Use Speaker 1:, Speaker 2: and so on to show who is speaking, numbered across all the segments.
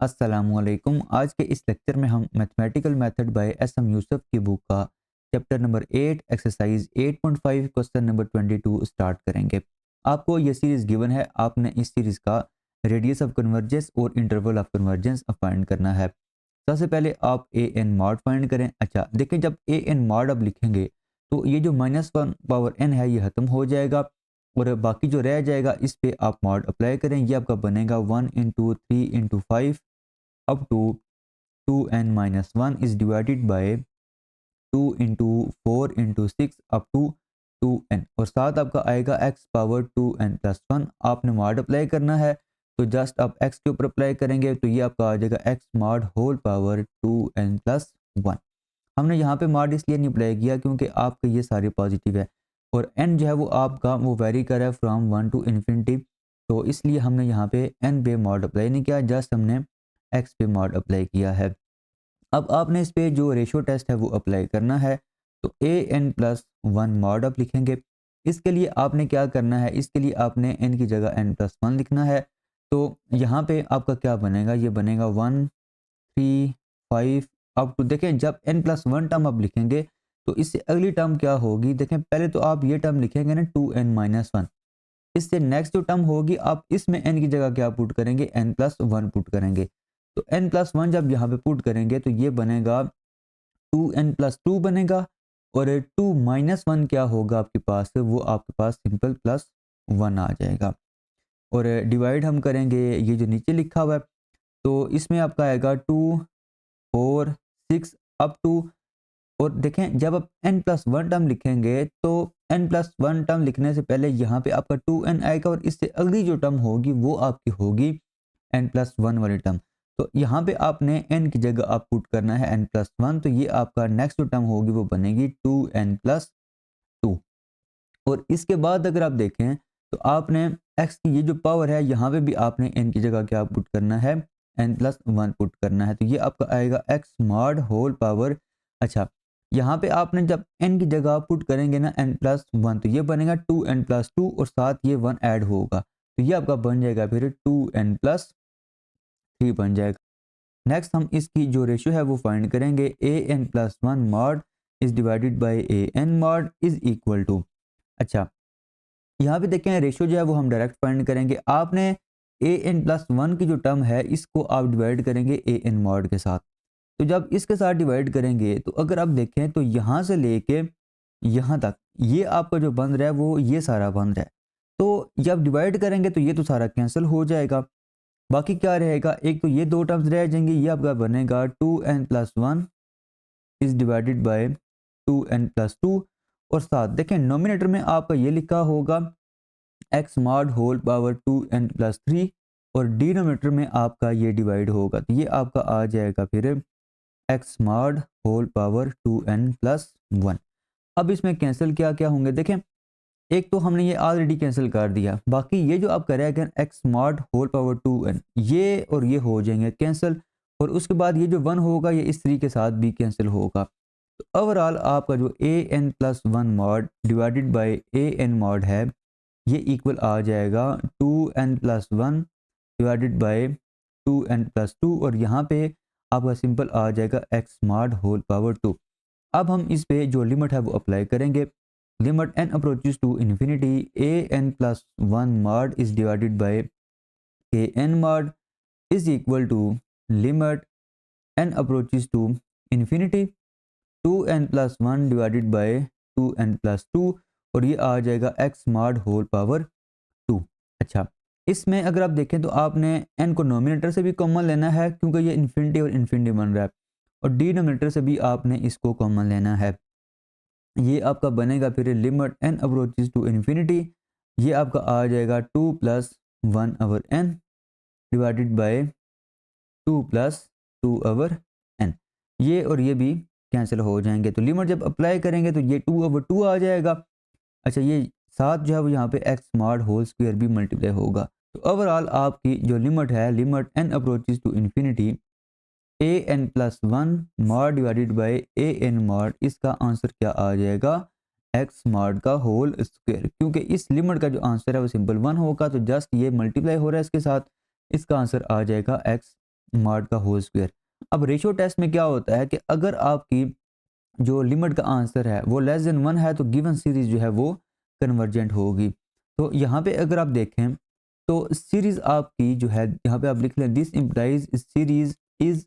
Speaker 1: अस्सलामुअलैकुम। आज के इस लेक्चर में हम mathematical method by S M Yusuf की बुक का chapter number 8 exercise 8.5 question number 22 start करेंगे। आपको ये सीरीज़ गिवन है, आपने इस सीरीज़ का रेडियस ऑफ कन्वर्जेंस और इंटरवल ऑफ कन्वर्जेंस फाइंड करना है। सबसे पहले आप ए एन मॉड फाइंड करें। अच्छा देखें, जब ए एन मॉड आप लिखेंगे तो ये जो -1/n है ये ख़त्म हो जाएगा और बाकी जो रह जाएगा इस पे आप मॉड अप्लाई करें। ये आपका बनेगा 1 × 3 × 5 up to 2n-1 is divided by 2 × 4 × 6 up to 2n और साथ आपका आएगा x पावर 2n+1। आपने मॉड अप्लाई करना है तो जस्ट आप x के ऊपर अप्लाई करेंगे तो ये आपका आ जाएगा x mod whole power 2n+1। हमने यहाँ पे मॉड इसलिए नहीं अप्लाई किया क्योंकि आपके ये सारे पॉजिटिव है और n जो है वो आपका वो वेरी कर रहा है फ्रॉम 1 to इन्फिनिटी, तो इसलिए हमने यहाँ पे n पे मॉड अप्लाई नहीं किया, जस्ट हमने x पे मॉड अप्लाई किया है। अब आपने इस पे जो रेशियो टेस्ट है वो अप्लाई करना है तो an+1 मॉड आप लिखेंगे। इसके लिए आपने क्या करना है, इसके लिए आपने n की जगह n+1 लिखना है। तो यहाँ पे आपका क्या बनेगा, ये बनेगा 1 3 5 अप टू, देखें जब n+1 टर्म आप लिखेंगे तो इससे अगली टर्म क्या होगी, देखें पहले तो आप ये टर्म लिखेंगे ना 2n-1, इससे नेक्स्ट जो टर्म होगी आप इसमें n की जगह क्या पुट करेंगे, n+1 पुट करेंगे। तो n+1 जब यहाँ पे पुट करेंगे तो ये बनेगा 2n+2 बनेगा और 2 - 1 क्या होगा आपके पास, वो आपके पास सिंपल +1 आ जाएगा। और डिवाइड हम करेंगे ये जो नीचे लिखा हुआ है तो इसमें आपका आएगा 2 4 6 अप टू, और देखें जब आप n+1 टर्म लिखेंगे तो n+1 टर्म लिखने से पहले यहाँ पे आपका 2n आएगा और इससे अगली जो टर्म होगी वो आपकी होगी n+1 वाली टर्म। तो यहाँ पे आपने n की जगह आप पुट करना है n+1, तो ये आपका नेक्स्ट जो टर्म होगी वो बनेगी 2n+2। और इसके बाद अगर आप देखें तो आपने x की ये जो पावर है यहाँ पे भी आपने n की जगह क्या पुट करना है, n+1 पुट करना है। तो ये आपका आएगा x मॉड होल पावर। अच्छा यहाँ पे आपने जब n की जगह पुट करेंगे ना n+1 तो ये बनेगा 2n+2 और साथ ये 1 ऐड होगा तो ये आपका बन जाएगा फिर 2n+3 बन जाएगा। नेक्स्ट हम इसकी जो रेशियो है वो फाइंड करेंगे। an+1 mod is divided by an mod is equal to, अच्छा यहाँ पे देखें रेशियो जो है वो हम डायरेक्ट फाइंड करेंगे। आपने an+1 की जो टर्म है इसको आप डिवाइड करेंगे an मॉड के साथ। तो जब इसके साथ डिवाइड करेंगे तो अगर आप देखें तो यहाँ से लेके यहाँ तक ये आपका जो बन रहा है वो ये सारा बन रहा है। तो जब डिवाइड करेंगे तो ये तो सारा कैंसिल हो जाएगा, बाकी क्या रहेगा, एक तो ये दो टर्म्स रह जाएंगे, ये आपका बनेगा 2n+1 is divided by 2n+2 और साथ देखें नोमिनेटर में आपका ये लिखा होगा x mod whole power 2n+3 और डिनोमिनेटर में आपका ये डिवाइड होगा तो ये आपका आ जाएगा फिर x mod whole power 2n+1। अब इसमें कैंसिल क्या क्या होंगे, देखें एक तो हमने ये ऑलरेडी कैंसिल कर दिया, बाकी ये जो आप करेंगे x mod whole power 2n ये और ये हो जाएंगे कैंसिल और उसके बाद ये जो 1 होगा ये इस 3 के साथ भी कैंसिल होगा। तो ओवरऑल आपका जो an+1 mod divided by an mod है ये इक्वल आ जाएगा 2n+1 डिवाइडेड बाय 2n+2 और यहाँ पे आपका सिंपल आ जाएगा x मॉड होल पावर 2। अब हम इस पे जो लिमिट है वो अप्लाई करेंगे। Limit n approaches to infinity an+1 mod is divided by an mod is equal to limit n approaches to infinity 2n+1 divided by 2n+2 और ये आ जाएगा x मॉड होल पावर 2। अच्छा इसमें अगर आप देखें तो आपने n को नोमिनेटर से भी कॉमन लेना है क्योंकि ये इन्फिनिटी और इन्फिनिटी बन रहा है और डिनोमिनेटर से भी आपने इसको कॉमन लेना है। ये आपका बनेगा फिर limit n approaches to infinity, ये आपका आ जाएगा 2+1/n डिवाइडेड बाय 2+2/n, ये और ये भी कैंसिल हो जाएंगे। तो लिमिट जब अप्लाई करेंगे तो ये 2/2 आ जाएगा। अच्छा ये साथ जो है वो यहाँ पे x मॉड होल स्क्वायर भी मल्टीप्लाई होगा। तो ओवरऑल आपकी जो लिमिट है, limit n approaches to infinity an+1 mod divided by an mod, इसका आंसर क्या आ जाएगा, x मॉड का होल स्क्वायर, क्योंकि इस लिमिट का जो आंसर है वो सिंपल 1 होगा तो जस्ट ये मल्टीप्लाई हो रहा है इसके साथ, इसका आंसर आ जाएगा x मॉड का होल स्क्वायर। अब रेशियो टेस्ट में क्या होता है कि अगर आपकी जो लिमिट का आंसर है वो लेस देन 1 है तो गिवन सीरीज जो है वो कन्वर्जेंट होगी। तो यहाँ पे अगर आप देखें तो सीरीज आपकी जो है, यहाँ पे आप लिख लें this implies series is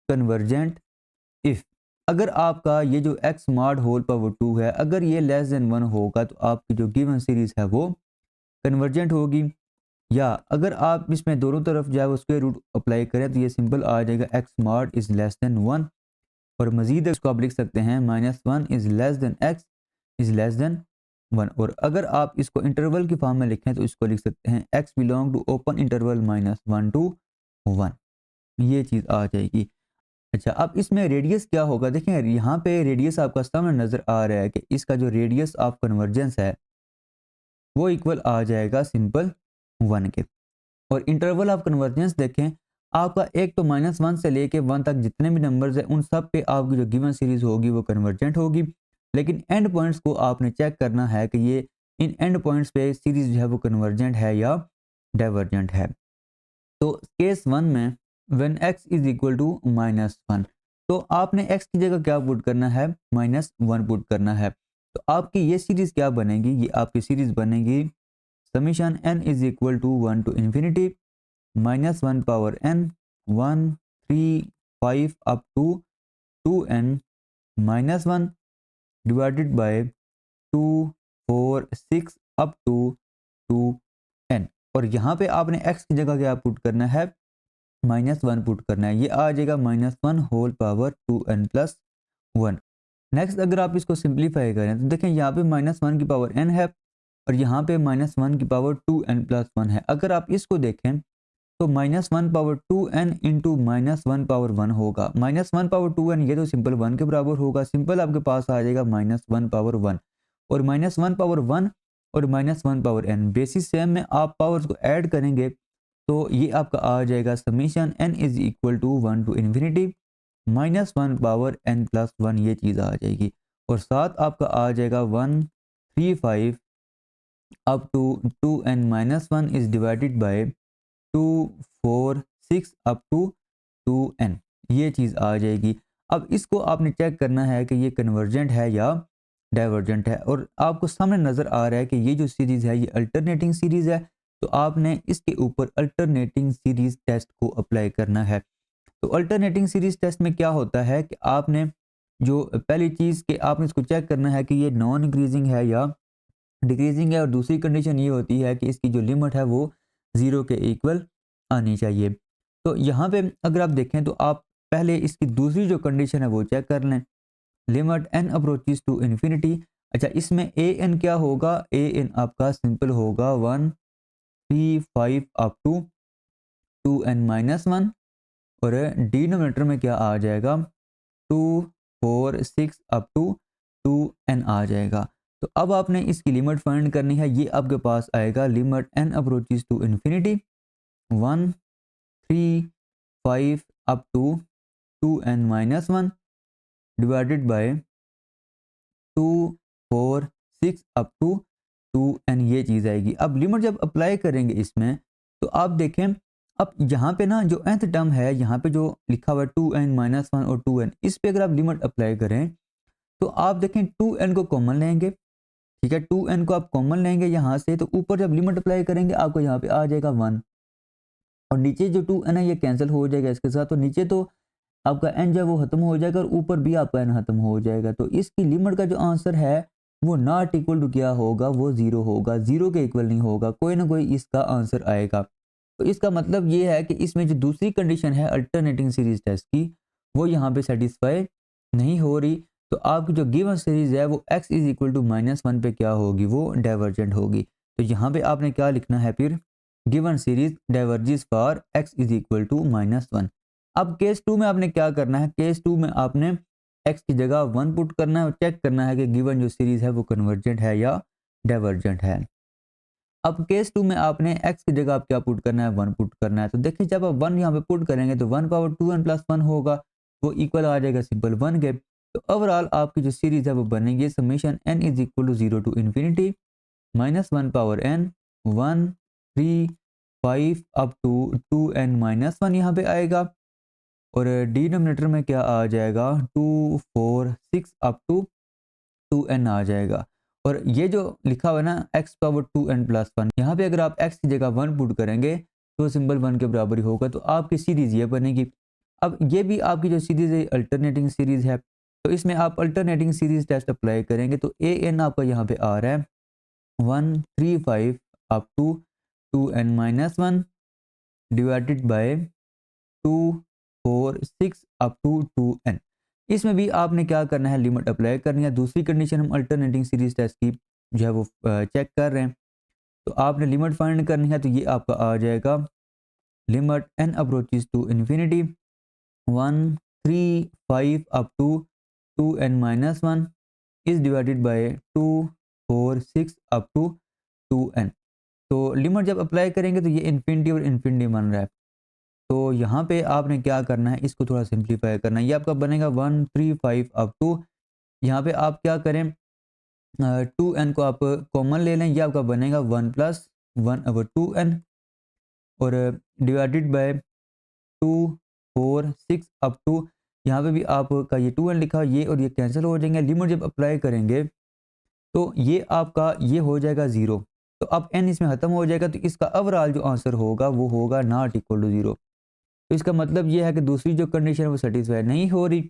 Speaker 1: convergent if, अगर आपका ये जो x मॉड होल पावर 2 है अगर ये लेस देन 1 होगा तो आपकी जो गिवन सीरीज है वो कन्वर्जेंट होगी। या अगर आप इसमें दोनों तरफ जो है वो स्क्वायर रूट अप्लाई करें तो ये सिंपल आ जाएगा x mod is less than 1। और मजीद इसको आप लिख सकते हैं -1 is less than x is less than 1। और अगर आप इसको इंटरवल की फॉर्म में लिखें तो इसको लिख सकते हैं x belong to open interval -1 to 1, ये चीज़ आ जाएगी। अच्छा, अब इसमें रेडियस क्या होगा, देखें यहाँ पे रेडियस आपका सामने नज़र आ रहा है कि इसका जो रेडियस ऑफ कन्वर्जेंस है वो इक्वल आ जाएगा सिंपल 1 के। और इंटरवल ऑफ कन्वर्जेंस देखें आपका एक तो -1 से लेके 1 तक जितने भी नंबर्स हैं उन सब पे आपकी जो गिवन सीरीज होगी वो कन्वर्जेंट होगी। लेकिन एंड पॉइंट्स को आपने चेक करना है कि ये इन एंड पॉइंट्स पे सीरीज जो है वो कन्वर्जेंट है या डाइवर्जेंट है। तो केस 1 में when x is equal to -1 तो आपने x की जगह क्या पुट करना है, -1 पुट करना है। तो आपकी ये सीरीज क्या बनेगी, ये आपकी सीरीज बनेगी summation n is equal to 1 to infinity -1 power n 1 3 5 up to 2n -1 divided by 2 4 6 up to 2n। और यहाँ पे आपने x की जगह क्या पुट करना है, -1 पुट करना है, ये आ जाएगा -1 whole power 2n plus 1। Next अगर आप इसको सिंप्लीफाई करें तो देखें यहाँ पे -1 की पावर n है और यहाँ पे -1 की पावर 2n प्लस 1 है। अगर आप इसको देखें तो -1 पावर 2n इंटू -1 पावर 1 होगा। -1 पावर 2n ये तो सिंपल 1 के बराबर होगा, सिंपल आपके पास आ जाएगा -1 पावर 1। और -1 पावर 1 और -1 पावर n बेसिस सेम में आप पावर्स को ऐड करेंगे तो ये आपका आ जाएगा summation n is equal to 1 to infinity -1 power n plus 1, ये चीज़ आ जाएगी। और साथ आपका आ जाएगा 135 up to 2n-1 is divided by 2 4 6 up to 2n, ये चीज़ आ जाएगी। अब इसको आपने चेक करना है कि ये कन्वर्जेंट है या डाइवर्जेंट है। और आपको सामने नज़र आ रहा है कि ये जो सीरीज़ है ये अल्टरनेटिंग सीरीज़ है, तो आपने इसके ऊपर अल्टरनेटिंग सीरीज़ टेस्ट को अप्लाई करना है। तो अल्टरनेटिंग सीरीज़ टेस्ट में क्या होता है कि आपने जो पहली चीज़ कि आपने इसको चेक करना है कि ये नॉन इंक्रीजिंग है या डिक्रीजिंग है। और दूसरी कंडीशन ये होती है कि इसकी जो लिमिट है वो 0 के इक्वल आनी चाहिए। तो यहाँ पे अगर आप देखें तो आप पहले इसकी दूसरी जो कंडीशन है वो चेक कर लें, limit n approaches to infinity. अच्छा, इसमें ए एन क्या होगा, ए एन आपका सिंपल होगा 1 3 5 अप टू 2n-1 और डिनोमिनेटर में क्या आ जाएगा 2 4 6 अप टू 2n आ जाएगा। तो अब आपने इसकी लिमिट फाइंड करनी है, ये आपके पास आएगा limit n approaches to infinity 1 3 5 up to 2n-1 divided by 2 4 6 up to 2n, ये चीज़ आएगी। अब लिमिट जब अप्लाई करेंगे इसमें तो आप देखें अब यहाँ पे ना जो nth टर्म है यहाँ पे जो लिखा हुआ है 2n-1 और 2n, इस पे अगर आप लिमिट अप्लाई करें तो आप देखें 2n को कॉमन लेंगे, ठीक है, 2n को आप कॉमन लेंगे यहाँ से, तो ऊपर जब लिमिट अप्लाई करेंगे आपको यहाँ पे आ जाएगा 1 और नीचे जो 2n है ये कैंसिल हो जाएगा इसके साथ, तो नीचे तो आपका n जो है वो खत्म हो जाएगा और ऊपर भी आपका n खत्म हो जाएगा। तो इसकी लिमिट का जो आंसर है वो नॉट इक्वल टू क्या होगा, वो 0 होगा, 0 के इक्वल नहीं होगा, कोई ना कोई इसका आंसर आएगा। तो इसका मतलब ये है कि इसमें जो दूसरी कंडीशन है अल्टरनेटिंग सीरीज टेस्ट की वो यहाँ पे सेटिस्फाई नहीं हो रही। तो आपकी जो गिवन सीरीज है वो x इज इक्वल टू -1 पे क्या होगी, वो डाइवर्जेंट होगी। तो यहाँ पे आपने क्या लिखना है फिर, given series diverges for x is equal to -1। अब केस 2 में आपने क्या करना है, केस 2 में आपने x की जगह 1 पुट करना है और चेक करना है कि गिवन जो सीरीज है वो कन्वर्जेंट है या डाइवर्जेंट है। अब केस 2 में आपने x की जगह आप क्या पुट करना है, 1 पुट करना है। तो देखिए जब आप 1 यहाँ पे पुट करेंगे तो 1 पावर 2n प्लस 1 होगा, वो इक्वल आ जाएगा सिंपल 1 के। तो ओवरऑल आपकी जो सीरीज है वो बनेगी summation n is equal to 0 to infinity -1 power n 1 3 5 up to 2n-1 यहाँ पे आएगा। और डिनोमिनेटर में क्या आ जाएगा 2 4 6 अप टू 2n आ जाएगा। और ये जो लिखा हुआ है ना x पावर 2n प्लस 1, यहाँ पे अगर आप x की जगह 1 पुट करेंगे तो सिंबल 1 के बराबर ही होगा, तो आपकी सीरीज़ ये बनेगी। अब ये भी आपकी जो सीरीज़ है अल्टरनेटिंग सीरीज़ है, तो इसमें आप अल्टरनेटिंग सीरीज़ टेस्ट अप्लाई करेंगे तो ए एन आपका यहाँ पे आ रहा है 135 up to 2n minus 1 divided by 2 4 6 up to 2n। इसमें भी आपने क्या करना है, लिमिट अप्लाई करनी है। दूसरी कंडीशन हम अल्टरनेटिंग सीरीज टेस्ट की जो है वो चेक कर रहे हैं, तो आपने लिमिट फाइंड करनी है। तो ये आपका आ जाएगा limit n approaches to infinity 135 up to 2n minus 1 is divided by 2 4 6 up to 2n। तो लिमिट जब अप्लाई करेंगे तो ये इन्फिनिटी और इन्फिनिटी बन रहा है। तो यहाँ पे आपने क्या करना है, इसको थोड़ा सिंप्लीफाई करना है। ये आपका बनेगा 135 अप टू, यहाँ पे आप क्या करें 2n को आप कॉमन ले लें, ये आपका बनेगा 1 प्लस 1/2n और डिवाइडेड बाय 2 4 6 अप टू, यहाँ पे भी आपका ये 2n लिखा है, ये और ये कैंसिल हो जाएंगे। लिमिट जब अप्लाई करेंगे तो ये आपका ये हो जाएगा 0। तो अब n इसमें ख़त्म हो जाएगा, तो इसका ओवरऑल जो आंसर होगा वो होगा नॉट इक्वल टू 0। तो इसका मतलब ये है कि दूसरी जो कंडीशन है वो सेटिस्फाई नहीं हो रही।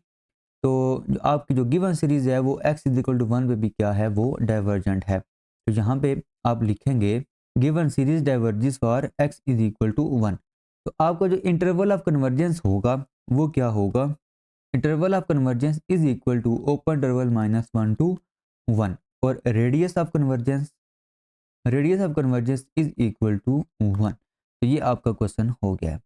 Speaker 1: तो जो आपकी जो गिवन सीरीज़ है वो x इज इक्वल टू 1 पे भी क्या है, वो डाइवर्जेंट है। तो यहाँ पे आप लिखेंगे given series diverges for x is equal to 1। तो आपका जो इंटरवल ऑफ कन्वर्जेंस होगा वो क्या होगा, interval of convergence is equal to open interval -1 to 1 और radius of convergence is equal to 1। तो ये आपका क्वेश्चन हो गया है।